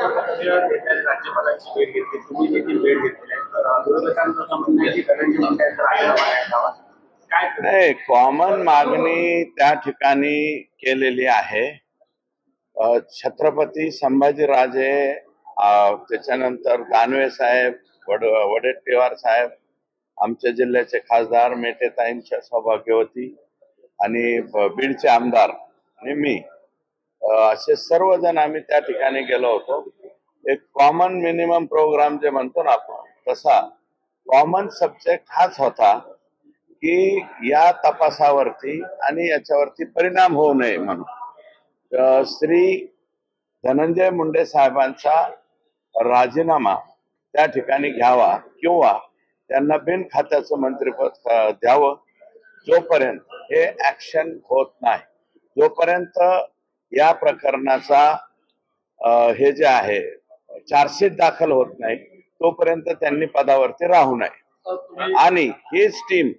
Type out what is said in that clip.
राज्यपालांची भेट घेतली, तुम्ही देखील भेट घेतली आहे. विरोधकांचं असं म्हणणं आहे की धनंजय मुंडेंचा राजीनामा द्यावा. काय नाही, कॉमन मागणी त्या ठिकाणी केलेली आहे. छत्रपती संभाजीराजे, त्याच्यानंतर दानवे साहेब, वडेट्टीवार साहेब, आमच्या जिल्ह्याचे खासदार मेटेताईंच्या सौभाग्यवती आणि बीडचे आमदार आणि मी, असे सर्वजण आम्ही त्या ठिकाणी गेलो होतो. एक कॉमन मिनिमम प्रोग्राम जे म्हणतो ना आपण, तसा कॉमन सब्जेक्ट हाच होता की या तपासावरती आणि याच्यावरती परिणाम होऊ नये म्हणून श्री धनंजय मुंडे साहेबांचा राजीनामा त्या ठिकाणी घ्यावा किंवा त्यांना बिनखात्याचं मंत्रिपद द्यावं. जोपर्यंत हे ऍक्शन होत नाही, जोपर्यंत या प्रकरणाचा हे जे आहे चार्जशीट दाखल होत नाही, तोपर्यंत त्यांनी पदावरती राहू नये. आणि हीच टीम